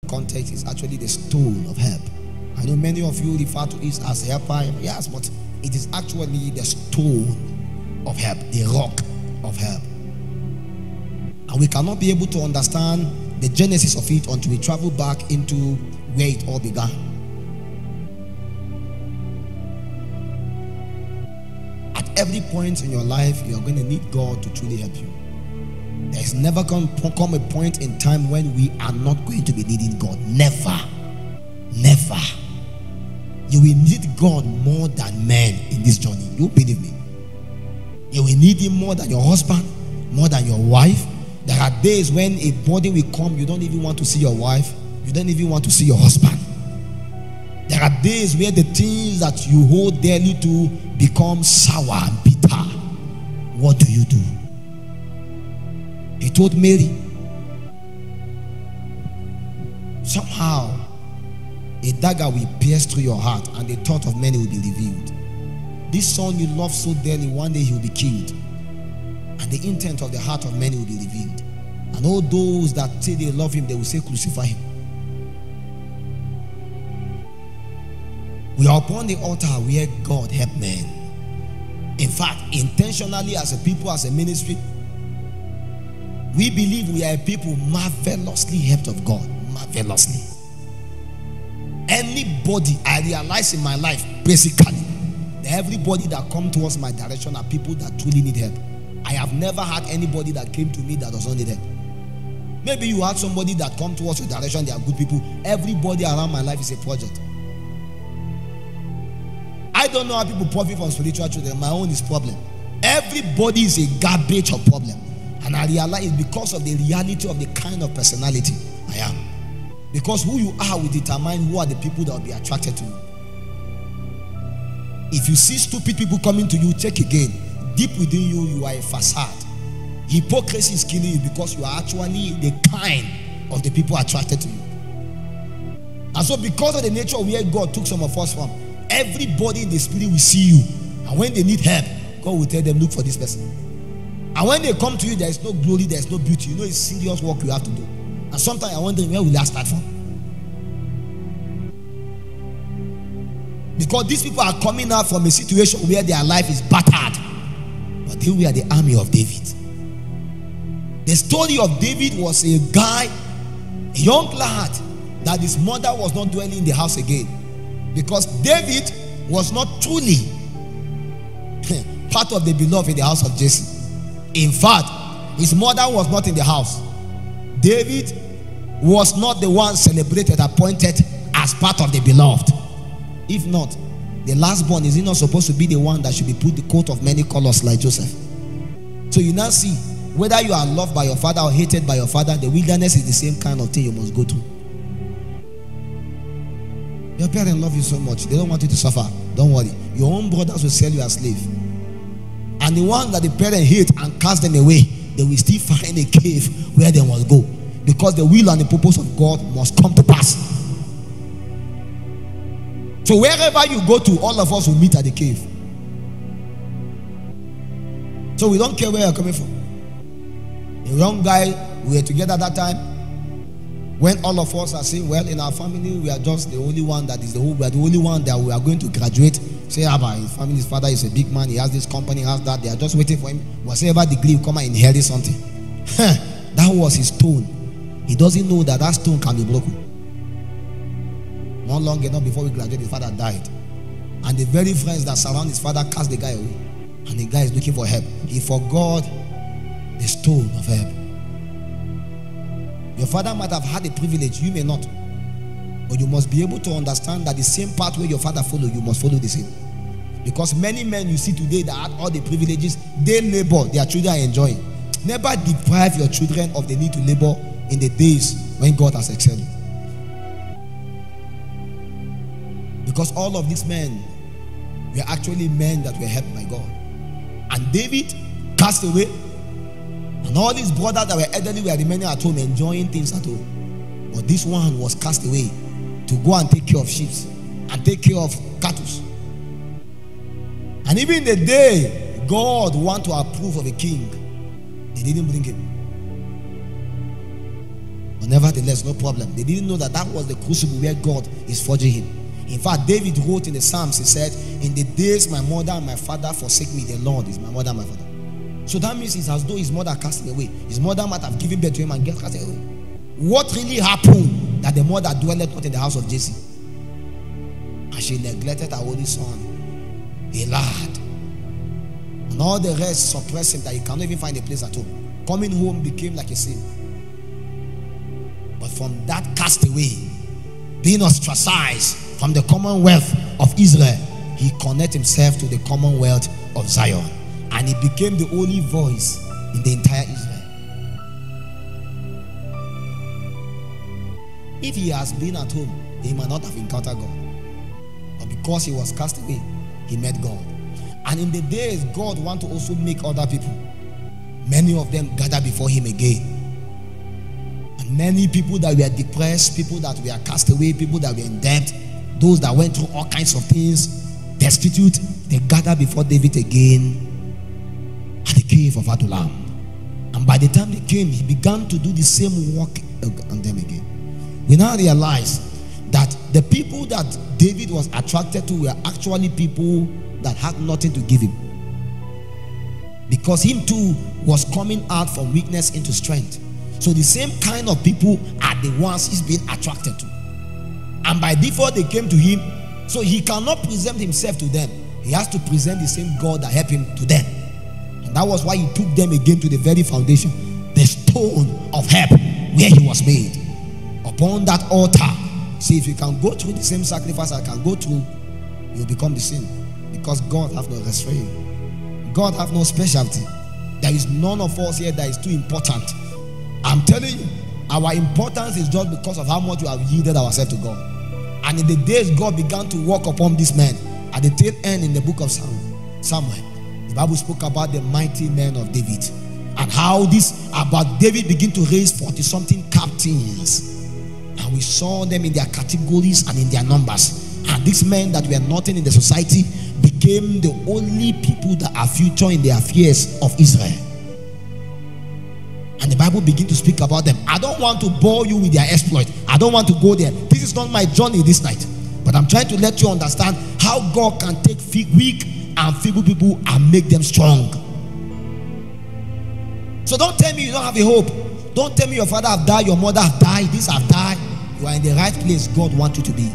context is actually the stone of help. I know many of you refer to it as helper, yes, but it is actually the stone of help, the rock of help. And we cannot be able to understand the genesis of it until we travel back into where it all began. At every point in your life, you are going to need God to truly help you. There is never going to come a point in time when we are not going to be needing God. Never. Never. You will need God more than men in this journey. You believe me? You will need Him more than your husband, more than your wife. There are days when a body will come, you don't even want to see your wife, you don't even want to see your husband. There are days where the things that you hold dearly to become sour and bitter. What do? He told Mary, somehow a dagger will pierce through your heart and the thought of many will be revealed. This son you love so dearly, one day he will be killed, and the intent of the heart of many will be revealed. And all those that say they love him, they will say, crucify him. We are upon the altar where God help men. In fact, intentionally as a people, as a ministry, we believe we are a people marvelously helped of God. Marvelously. Anybody I realize in my life, basically, everybody that come towards my direction are people that truly need help. I have never had anybody that came to me that does not need help. Maybe you had somebody that come towards your direction, they are good people. Everybody around my life is a project. I don't know how people profit from spiritual children. My own is problem. Everybody is a garbage of problem. And I realize it's because of the reality of the kind of personality I am. Because who you are will determine who are the people that will be attracted to you. If you see stupid people coming to you, check again. Deep within you, you are a facade. Hypocrisy is killing you because you are actually the kind of the people attracted to you. And so because of the nature of where God took some of us from, everybody in the spirit will see you. And when they need help, God will tell them, look for this person. And when they come to you, there is no glory, there is no beauty. You know, it's serious work you have to do. And sometimes I wonder, where will I start from? Because these people are coming out from a situation where their life is battered. But they were the army of David. The story of David was a guy, a young lad, that his mother was not dwelling in the house again. Because David was not truly part of the beloved in the house of Jesse. In fact, his mother was not in the house. David was not the one celebrated, appointed as part of the beloved. If not, the lastborn, is he not supposed to be the one that should be put the coat of many colors like Joseph? So you now see, whether you are loved by your father or hated by your father, the wilderness is the same kind of thing you must go through. Your parents love you so much, they don't want you to suffer. Don't worry, your own brothers will sell you as slave. And the one that the parents hate and cast them away, they will still find a cave where they must go. Because the will and the purpose of God must come to pass. So wherever you go to, all of us will meet at the cave. So we don't care where you're coming from. A young guy, we were together at that time. When all of us are saying, well, in our family, we are just the only one that is the whole, we are the only one that we are going to graduate. Say, his family, his father is a big man, he has this company, he has that, they are just waiting for him. Whatever degree will come and inherit something. That was his stone. He doesn't know that that stone can be broken. Not long enough before we graduated, his father died. And the very friends that surround his father cast the guy away. And the guy is looking for help. He forgot the stone of help. Your father might have had a privilege, you may not. But you must be able to understand that the same pathway your father followed, you must follow the same. Because many men you see today that had all the privileges, they labor, their children are enjoying. Never deprive your children of the need to labor in the days when God has excelled. Because all of these men were actually men that were helped by God. And David cast away, and all his brothers that were elderly were remaining at home enjoying things at home. But this one was cast away to go and take care of sheep and take care of cattle. And even the day God wanted to approve of a king, they didn't bring him. But nevertheless, no problem. They didn't know that that was the crucible where God is forging him. In fact, David wrote in the Psalms, he said, in the days my mother and my father forsake me, the Lord is my mother and my father. So that means it's as though his mother cast him away. His mother might have given birth to him and get cast away. What really happened? That the mother dwelleth not in the house of Jesse, and she neglected her only son, a lad. And all the rest suppressed him that he cannot even find a place at home. Coming home became like a sin. But from that castaway, being ostracized from the commonwealth of Israel, he connected himself to the commonwealth of Zion, and he became the only voice in the entire Israel. If he has been at home, he might not have encountered God. But because he was cast away, he met God. And in the days, God wants to also make other people. Many of them gather before him again. And many people that were depressed, people that were cast away, people that were in debt, those that went through all kinds of things, destitute, they gather before David again at the cave of Adullam. And by the time they came, he began to do the same work on them again. We now realize that the people that David was attracted to were actually people that had nothing to give him, because him too was coming out from weakness into strength. So the same kind of people are the ones he's being attracted to, and by default they came to him. So he cannot present himself to them. He has to present the same God that helped him to them. And that was why he took them again to the very foundation, the stone of help where he was made. Upon that altar, see, if you can go through the same sacrifice I can go through, you will become the same. Because God have no restraint. God have no specialty. There is none of us here that is too important. I'm telling you, our importance is just because of how much we have yielded ourselves to God. And in the days God began to work upon this man, at the tail end in the book of Samuel, the Bible spoke about the mighty men of David, and how this about David began to raise 40-something captains. And we saw them in their categories and in their numbers. And these men that were nothing in the society became the only people that are future in the affairs of Israel. And the Bible begins to speak about them. I don't want to bore you with their exploit. I don't want to go there. This is not my journey this night. But I'm trying to let you understand how God can take weak and feeble people and make them strong. So don't tell me you don't have a hope. Don't tell me your father have died, your mother have died, this have died. You are in the right place God wants you to be.